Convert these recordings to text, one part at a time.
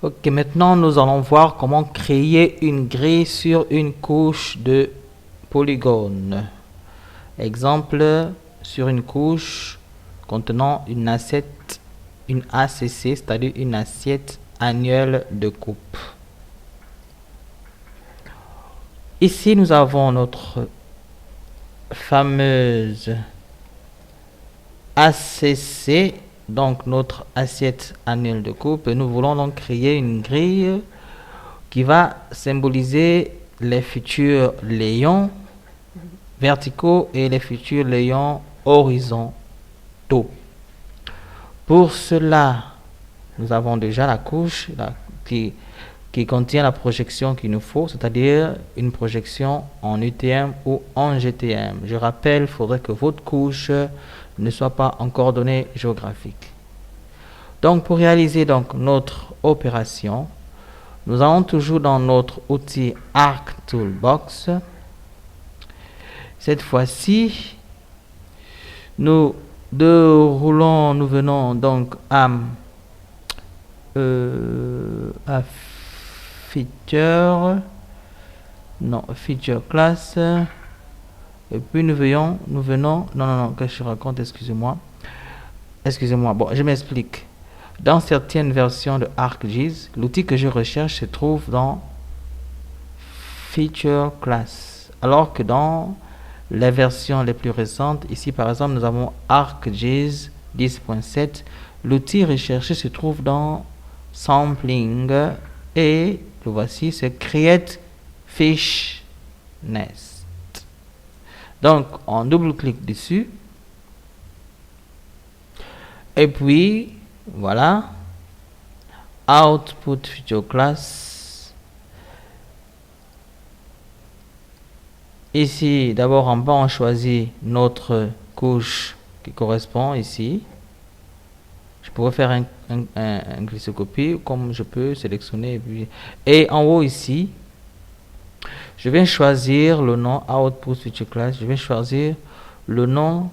Ok, maintenant nous allons voir comment créer une grille sur une couche de polygone. Exemple, sur une couche contenant une assiette, une ACC, c'est-à-dire une assiette annuelle de coupe. Ici, nous avons notre fameuse ACC, donc notre assiette annuelle de coupe. Et nous voulons donc créer une grille qui va symboliser les futurs layons verticaux et les futurs layons horizontaux. Pour cela, nous avons déjà la couche qui contient la projection qu'il nous faut, c'est-à-dire une projection en UTM ou en GTM. Je rappelle, il faudrait que votre couche ne soit pas en coordonnées géographiques. Donc, pour réaliser donc notre opération, nous allons toujours dans notre outil Arc Toolbox. Cette fois-ci, nous venons donc à feature class, et puis nous venons, non, que je raconte, excusez-moi, bon, je m'explique. Dans certaines versions de ArcGIS, l'outil que je recherche se trouve dans feature class, alors que dans les versions les plus récentes, ici par exemple, nous avons ArcGIS 10.7, l'outil recherché se trouve dans sampling et le voici, c'est create fish nest. Donc on double-clique dessus et puis voilà, output feature class. Ici d'abord en bas on choisit notre couche qui correspond ici. Je pourrais faire un glyphoscopie comme je peux sélectionner et en haut ici je vais choisir le nom output feature class. Je vais choisir le nom,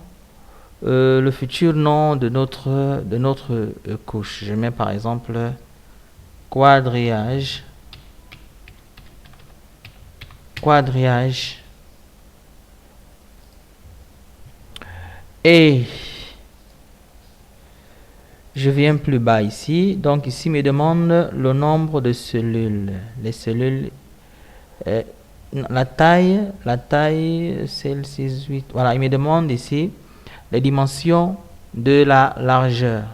le futur nom de notre couche. Je mets par exemple quadrillage et je viens plus bas ici. Donc ici me demande le nombre de cellules, les cellules, la taille celle 6,8. Voilà, il me demande ici les dimensions de la largeur.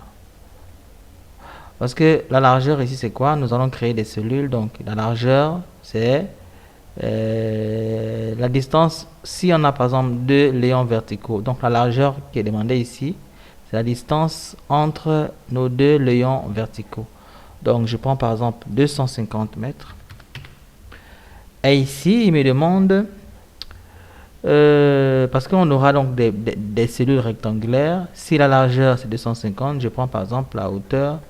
Parce que la largeur ici c'est quoi? Nous allons créer des cellules, donc la largeur c'est la distance, si on a par exemple deux layons verticaux, donc la largeur qui est demandée ici, c'est la distance entre nos deux layons verticaux. Donc je prends par exemple 250 mètres. Et ici, il me demande, parce qu'on aura donc des cellules rectangulaires, si la largeur c'est 250, je prends par exemple la hauteur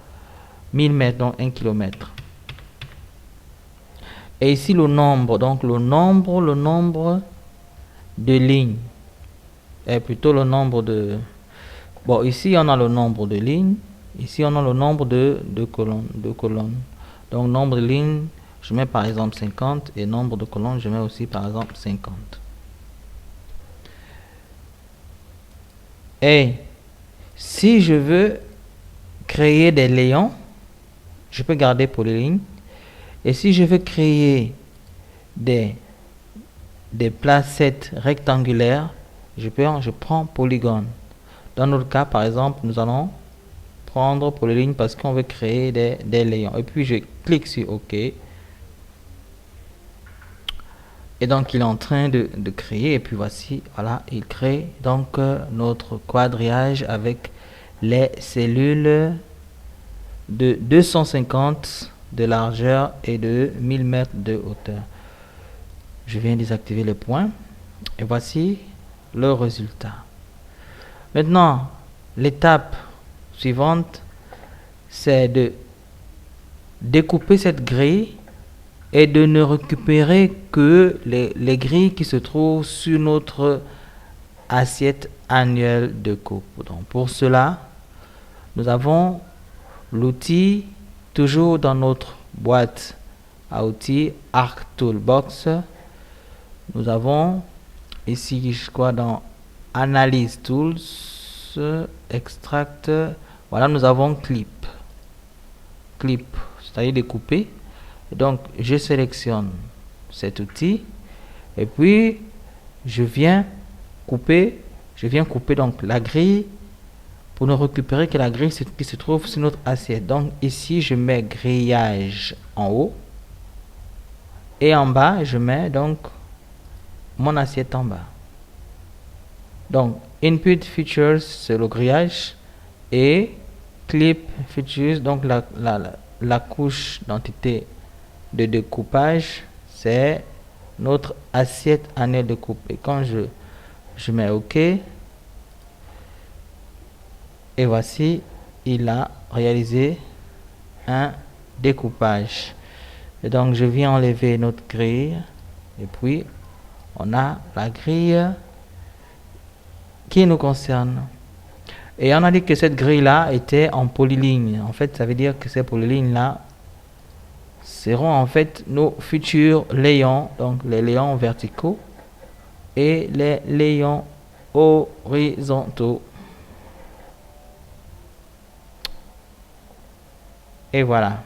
1000 mètres, donc 1 km. Et ici le nombre, donc le nombre de lignes, et plutôt le nombre de... Bon, ici on a le nombre de lignes, ici on a le nombre de colonnes. Donc nombre de lignes, je mets par exemple 50 et nombre de colonnes, je mets aussi par exemple 50. Et si je veux créer des layons, je peux garder pour les lignes. Et si je veux créer des placettes rectangulaires, je prends polygone. Dans notre cas, par exemple, nous allons prendre pour les lignes parce qu'on veut créer des layons. Et puis je clique sur OK. Et donc il est en train de créer. Et puis voici, voilà, il crée donc notre quadrillage avec les cellules de 250 de largeur et de 1000 mètres de hauteur. Je viens désactiver les points et voici le résultat. Maintenant, l'étape suivante, c'est de découper cette grille et de ne récupérer que les grilles qui se trouvent sur notre assiette annuelle de coupe. Donc pour cela, nous avons l'outil toujours dans notre boîte à outils Arc Toolbox, nous avons ici, je crois, dans Analyse Tools, Extract, voilà, nous avons Clip, c'est-à-dire découper. Donc, je sélectionne cet outil et puis je viens couper donc la grille pour ne récupérer que la grille qui se trouve sur notre assiette. Donc ici, je mets grillage en haut et en bas, je mets donc mon assiette en bas. Donc input features, c'est le grillage, et clip features, donc la couche d'entité de découpage, c'est notre assiette annuelle de coupe. Et quand je mets OK, et voici, il a réalisé un découpage. Et donc je viens enlever notre grille et puis on a la grille qui nous concerne. Et on a dit que cette grille là était en polyligne. En fait, ça veut dire que ces polylignes là seront en fait nos futurs layons, donc les layons verticaux et les layons horizontaux. Et voilà.